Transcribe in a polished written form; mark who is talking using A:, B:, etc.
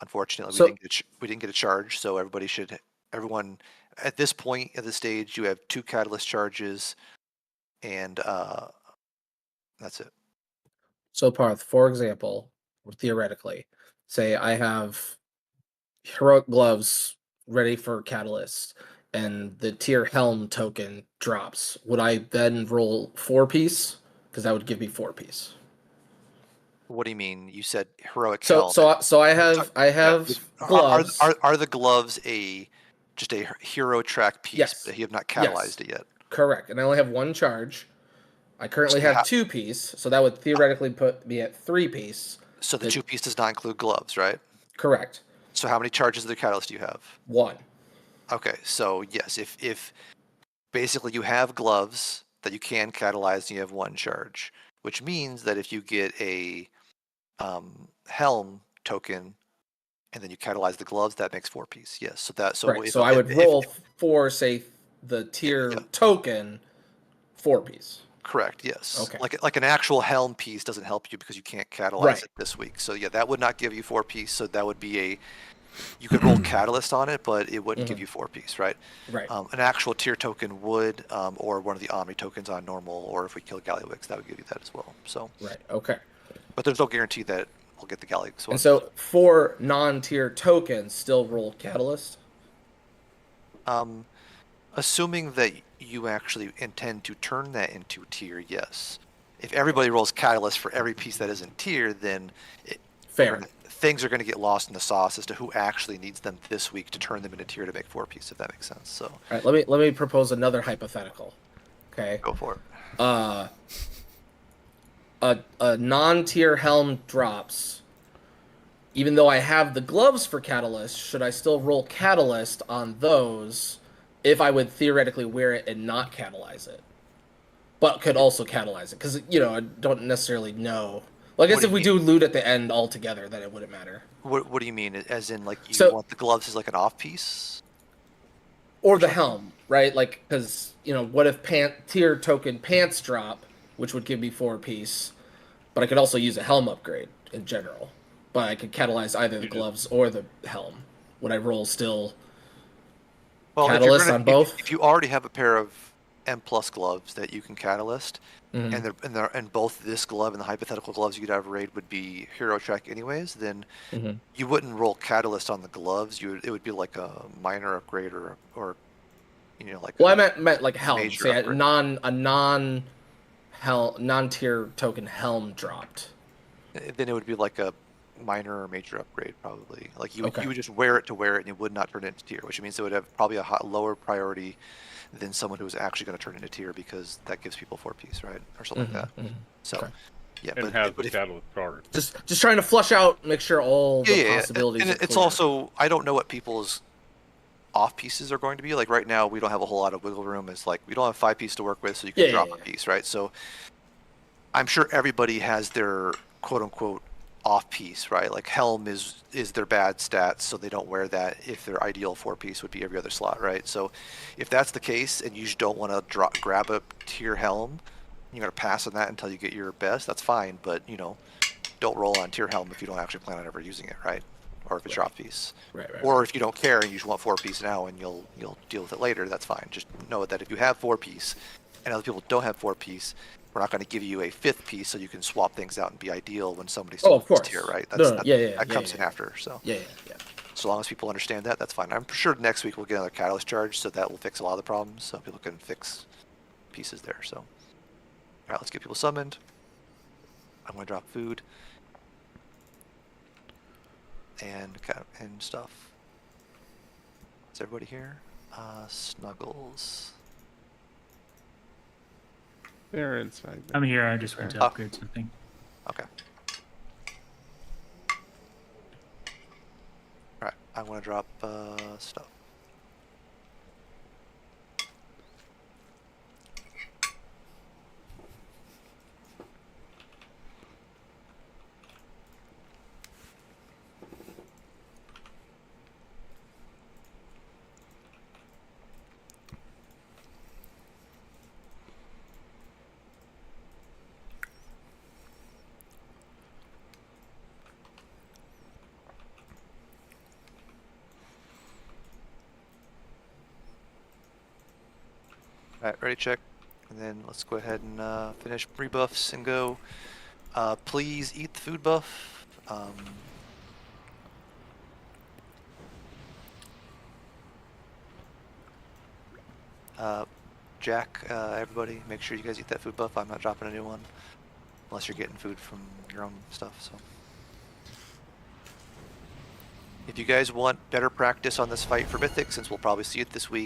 A: Unfortunately,
B: So
A: we didn't get a charge, so everyone at this point at this stage, you have 2 catalyst charges, and that's it.
B: so Parth, for example, or theoretically, say I have heroic gloves ready for catalyst, and the tier helm token drops. Would I then roll 4-piece? Because that would give me 4-piece.
A: What do you mean? You said heroic
B: So
A: helm.
B: so so I
A: So-
B: have I
A: yeah.
B: have gloves.
A: Are the gloves just a hero track piece,
B: Yes.
A: but you have not catalyzed
B: Yes.
A: it yet?
B: Correct. And I only have one charge. I currently
A: So,
B: have 2-piece, so that would theoretically put me at 3-piece.
A: so the
B: The
A: 2 piece does not include gloves, right?
B: correct.
A: So how many charges of the catalyst do you have?
B: 1.
A: Okay, so yes, if basically you have gloves that you can catalyze and you have 1 charge, which means that if you get a helm token and then you catalyze the gloves, that makes 4-piece. Yes, so
B: Right. So I would roll for, say, the tier
A: yeah,
B: token 4-piece.
A: correct, yes.
B: Okay.
A: Like an actual helm piece doesn't help you because you can't catalyze
B: Right.
A: it this week. So yeah, that would not give you 4-piece. So that would be you could roll catalyst on it, but it wouldn't give you 4-piece, right?
B: Right.
A: An actual tier token would, or one of the Omni tokens on normal, or if we kill Gallywix, that would give you that as well. So,
B: Right. Okay.
A: but there's no guarantee that we'll get the Gallywix
B: And
A: ones.
B: so for non-tier tokens, still roll catalyst.
A: Um, Assuming that you actually intend to turn that into tier, yes. If everybody rolls catalyst for every piece that isn't tier, then
B: Fair.
A: things are going to get lost in the sauce as to who actually needs them this week to turn them into tier to make 4-piece, if that makes sense. So,
B: All right. Let me propose another hypothetical. Okay.
A: go for it.
B: Uh, a non-tier helm drops. Even though I have the gloves for catalyst, should I still roll catalyst on those if I would theoretically wear it and not catalyze it? But could also catalyze it because I don't necessarily know. Well, I
A: What
B: guess
A: do
B: if
A: you
B: we
A: mean?
B: do loot at the end altogether, then it wouldn't matter.
A: What do you mean? As in, like, you
B: So
A: want the gloves as like an off piece
B: or
A: or
B: the
A: something?
B: helm, right? Like because what if tier token pants drop, which would give me 4-piece, but I could also use a helm upgrade in general. But I could catalyze either the
C: You just
B: gloves or the helm. Would I roll still
A: Well,
B: catalyst on both?
A: if you already have a pair of M plus gloves that you can catalyst,
B: Mm-hmm.
A: and both this glove and the hypothetical gloves you'd have raid would be hero track anyways, then
B: Mm-hmm.
A: you wouldn't roll catalyst on the gloves. It would be like a minor upgrade or like
B: Well, I
A: a
B: meant like helm.
A: major
B: Say
A: upgrade.
B: non tier token helm dropped.
A: Then it would be like a minor or major upgrade probably. Like
B: Okay.
A: you would just wear it to wear it, and you would not turn it into tier, which means it would have probably a lower priority than someone who is actually going to turn into tier because that gives people 4-piece, right, or something like that. So,
B: Okay.
A: yeah,
C: and has the catalyst charge.
B: Just trying to flush out, make sure all the
A: yeah,
B: possibilities
A: and
B: are
A: it's
B: clear.
A: also I don't know what people's off pieces are going to be. Like right now, we don't have a whole lot of wiggle room. It's like we don't have 5-piece to work with, so you can drop a piece, right? So I'm sure everybody has their quote unquote off piece, right? Like helm is their bad stats, so they don't wear that. If their ideal 4-piece would be every other slot, right? So if that's the case, and you just don't want to grab a tier helm, you're gonna pass on that until you get your best. That's fine, but don't roll on tier helm if you don't actually plan on ever using it, right? Or if it's your off piece,
B: Right.
A: or if you don't care and you just want 4-piece now and you'll deal with it later. That's fine. Just know that if you have 4-piece and other people don't have 4-piece, we're not going to give you a 5th piece so you can swap things out and be ideal when somebody still
B: Of
A: wants
B: course.
A: tier, right?
B: No,
A: That comes in after. So
B: Yeah.
A: so long as people understand that, that's fine. I'm sure next week we'll get another catalyst charge, so that will fix a lot of the problems. So people can fix pieces there. So all right, let's get people summoned. I'm going to drop food and stuff. Is everybody here? Snuggles.
D: They're inside.
E: I'm here. I just went to upgrade something.
A: Okay. All right, I'm gonna drop stuff. Alright, ready, check. And then let's go ahead and finish rebuffs and go. Please eat the food buff. Jack, everybody, make sure you guys eat that food buff. I'm not dropping a new one. Unless you're getting food from your own stuff, so. If you guys want better practice on this fight for Mythic, since we'll probably see it this week,